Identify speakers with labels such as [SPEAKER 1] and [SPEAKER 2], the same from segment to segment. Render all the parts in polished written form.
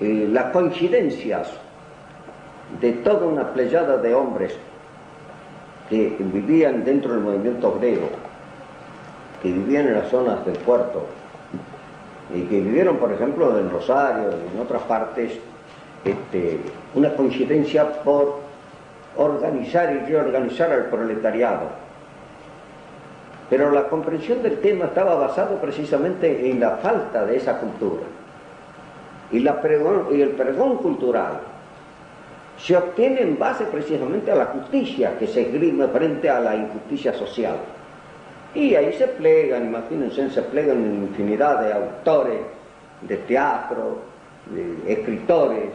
[SPEAKER 1] las coincidencias de toda una pleyada de hombres que vivían dentro del movimiento obrero, que vivían en las zonas del puerto, y que vivieron, por ejemplo, en Rosario y en otras partes, una coincidencia por organizar y reorganizar al proletariado. Pero la comprensión del tema estaba basado precisamente en la falta de esa cultura. Y el pregón cultural se obtiene en base precisamente a la justicia que se esgrime frente a la injusticia social. Y ahí se plegan, imagínense, se plegan infinidad de autores de teatro, de escritores,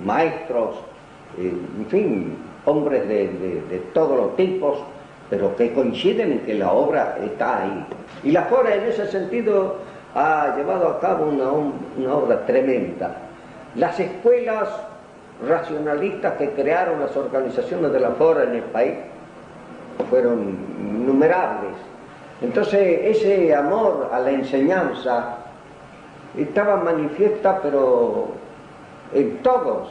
[SPEAKER 1] maestros, en fin, hombres de todos los tipos, pero que coinciden en que la obra está ahí. Y la FORA en ese sentido ha llevado a cabo una obra tremenda. Las escuelas racionalistas que crearon las organizaciones de la FORA en el país fueron innumerables. Entonces ese amor a la enseñanza estaba manifiesta, pero en todos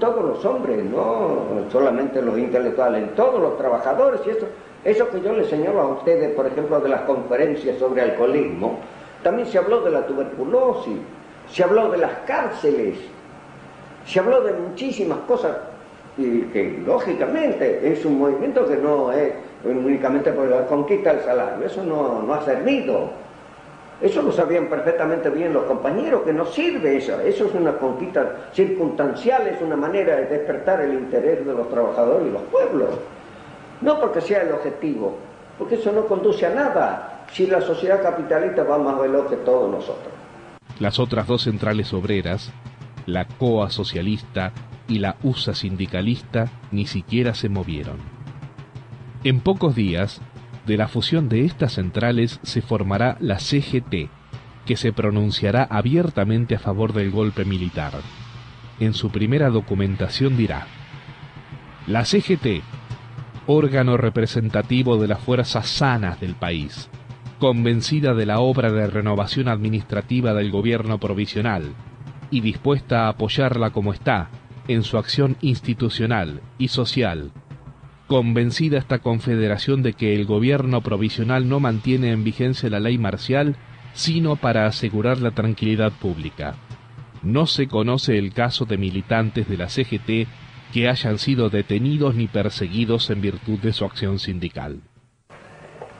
[SPEAKER 1] los hombres, no solamente en los intelectuales, en todos los trabajadores. Y eso que yo les señalo a ustedes, por ejemplo, de las conferencias sobre alcoholismo, también se habló de la tuberculosis, se habló de las cárceles, se habló de muchísimas cosas, y que lógicamente es un movimiento que no es únicamente por la conquista del salario, eso no ha servido. Eso lo sabían perfectamente bien los compañeros, que no sirve eso es una conquista circunstancial, es una manera de despertar el interés de los trabajadores y los pueblos. No porque sea el objetivo, porque eso no conduce a nada si la sociedad capitalista va más veloz que todos nosotros.
[SPEAKER 2] Las otras dos centrales obreras, la COA socialista y la USA sindicalista, ni siquiera se movieron. En pocos días, de la fusión de estas centrales se formará la CGT, que se pronunciará abiertamente a favor del golpe militar. En su primera documentación dirá: la CGT, órgano representativo de las fuerzas sanas del país, convencida de la obra de renovación administrativa del gobierno provisional y dispuesta a apoyarla como está en su acción institucional y social, convencida esta confederación de que el gobierno provisional no mantiene en vigencia la ley marcial sino para asegurar la tranquilidad pública. No se conoce el caso de militantes de la CGT que hayan sido detenidos ni perseguidos en virtud de su acción sindical.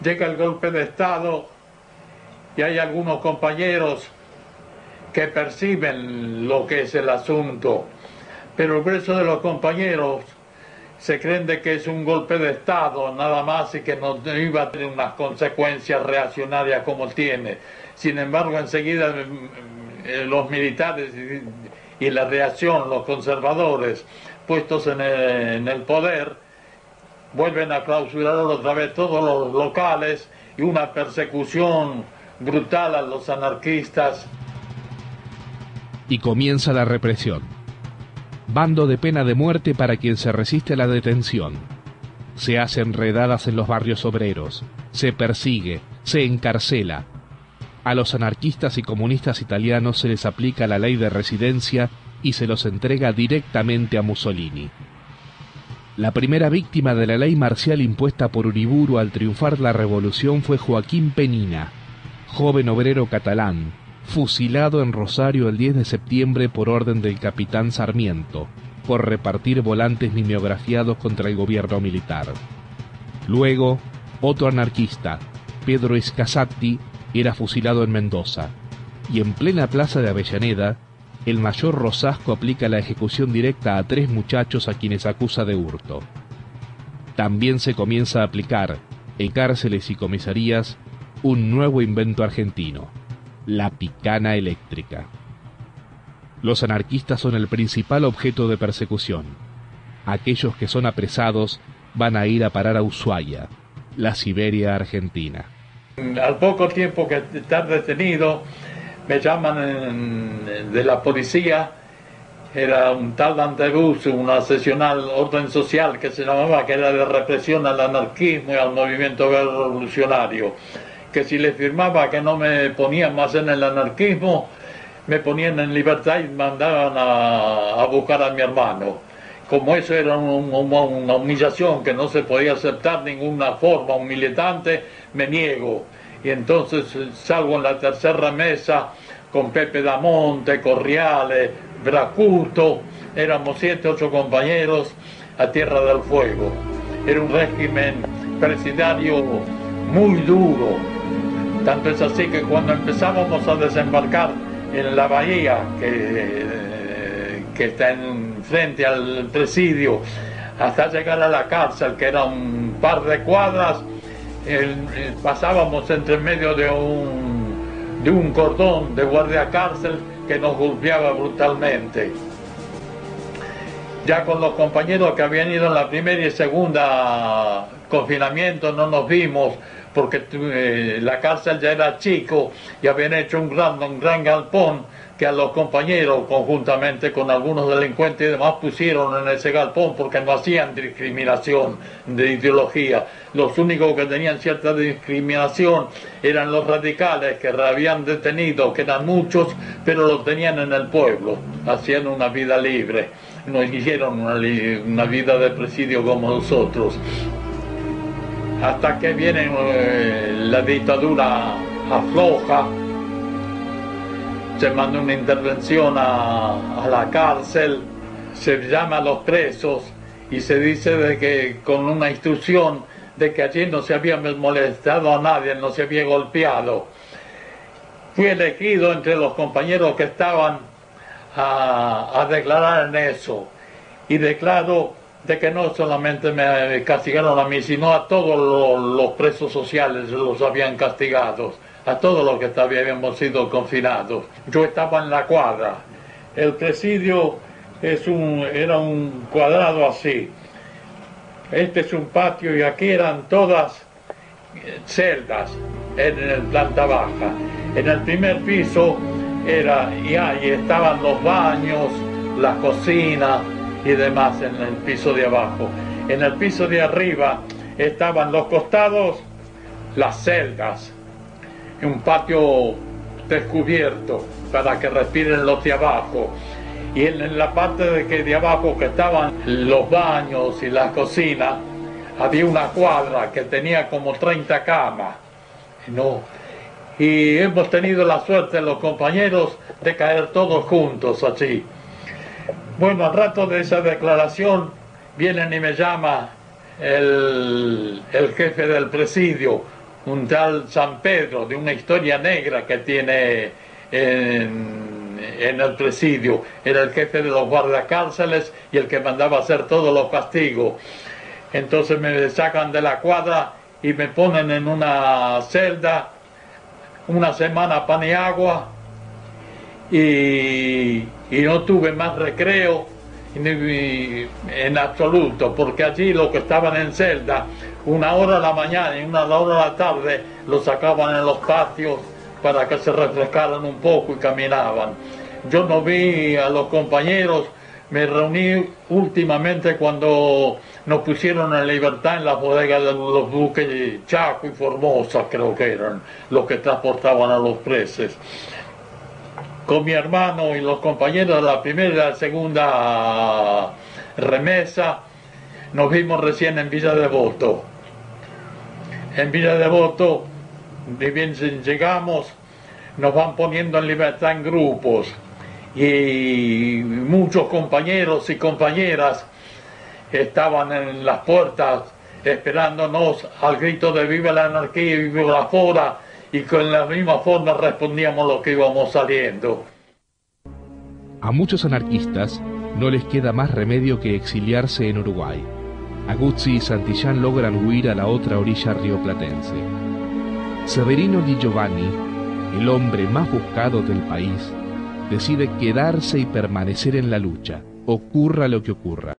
[SPEAKER 3] Llega el golpe de Estado y hay algunos compañeros que perciben lo que es el asunto, pero el grueso de los compañeros se creen de que es un golpe de Estado nada más y que no iba a tener unas consecuencias reaccionarias como tiene. Sin embargo, enseguida los militares y la reacción, los conservadores puestos en el poder, vuelven a clausurar otra vez todos los locales y una persecución brutal a los anarquistas.
[SPEAKER 2] Y comienza la represión. Bando de pena de muerte para quien se resiste a la detención. Se hacen redadas en los barrios obreros, se persigue, se encarcela. A los anarquistas y comunistas italianos se les aplica la ley de residencia y se los entrega directamente a Mussolini. La primera víctima de la ley marcial impuesta por Uriburu al triunfar la revolución fue Joaquín Penina, joven obrero catalán, fusilado en Rosario el 10 de septiembre por orden del capitán Sarmiento, por repartir volantes mimeografiados contra el gobierno militar. Luego, otro anarquista, Pedro Escasati, era fusilado en Mendoza, y en plena plaza de Avellaneda, el mayor Rosasco aplica la ejecución directa a 3 muchachos a quienes acusa de hurto. También se comienza a aplicar, en cárceles y comisarías, un nuevo invento argentino: la picana eléctrica. Los anarquistas son el principal objeto de persecución. Aquellos que son apresados van a ir a parar a Ushuaia, la Siberia argentina.
[SPEAKER 3] Al poco tiempo que estar detenido, me llaman de la policía. Era un tal Anterus, una seccional orden social que se llamaba, que era de represión al anarquismo y al movimiento revolucionario, que si le firmaba que no me ponía más en el anarquismo, me ponían en libertad y mandaban a buscar a mi hermano. Como eso era una humillación que no se podía aceptar de ninguna forma, un militante, me niego. Y entonces salgo en la tercera remesa con Pepe Damonte, Corriales, Bracuto, éramos 7, 8 compañeros a Tierra del Fuego. Era un régimen presidiario muy duro, tanto es así que cuando empezábamos a desembarcar en la bahía que está frente al presidio, hasta llegar a la cárcel, que era un par de cuadras, pasábamos entre medio de un cordón de guardia cárcel que nos golpeaba brutalmente. Ya con los compañeros que habían ido en la primera y segunda confinamiento no nos vimos, porque la cárcel ya era chico y habían hecho un gran galpón que a los compañeros, conjuntamente con algunos delincuentes y demás, pusieron en ese galpón porque no hacían discriminación de ideología. Los únicos que tenían cierta discriminación eran los radicales que habían detenido, que eran muchos, pero los tenían en el pueblo, hacían una vida libre, no hicieron una vida de presidio como nosotros. Hasta que viene la dictadura afloja, se manda una intervención a la cárcel, se llama a los presos y se dice de que con una instrucción de que allí no se había molestado a nadie, no se había golpeado. Fui elegido entre los compañeros que estaban a declarar en eso, y declaro de que no solamente me castigaron a mí, sino a todos los presos sociales los habían castigado, a todos los que habíamos sido confinados. Yo estaba en la cuadra. El presidio era un cuadrado así. Este es un patio y aquí eran todas celdas en el planta baja. En el primer piso y ahí estaban los baños, la cocina y demás en el piso de abajo. En el piso de arriba estaban los costados, las celdas, un patio descubierto para que respiren los de abajo, y en la parte de abajo que estaban los baños y la cocina había una cuadra que tenía como 30 camas, ¿no? Y hemos tenido la suerte los compañeros de caer todos juntos así. Bueno, al rato de esa declaración vienen y me llama el jefe del presidio, un tal San Pedro, de una historia negra que tiene en el presidio. Era el jefe de los guardacárceles y el que mandaba hacer todos los castigos. Entonces me sacan de la cuadra y me ponen en una celda, una semana pan y agua, y no tuve más recreo en absoluto, porque allí los que estaban en celda, 1 hora a la mañana y 1 hora a la tarde, los sacaban en los patios para que se refrescaran un poco y caminaban. Yo no vi a los compañeros, me reuní últimamente cuando nos pusieron en libertad en las bodegas de los buques Chaco y Formosa, creo que eran los que transportaban a los presos. Con mi hermano y los compañeros de la primera y la segunda remesa, nos vimos recién en Villa Devoto. En Villa Devoto, de bien llegamos, nos van poniendo en libertad en grupos, y muchos compañeros y compañeras estaban en las puertas esperándonos al grito de viva la anarquía y viva la fora, y con la misma forma respondíamos lo que íbamos saliendo.
[SPEAKER 2] A muchos anarquistas no les queda más remedio que exiliarse en Uruguay. Aguzzi y Santillán logran huir a la otra orilla rioplatense. Severino Di Giovanni, el hombre más buscado del país, decide quedarse y permanecer en la lucha, ocurra lo que ocurra.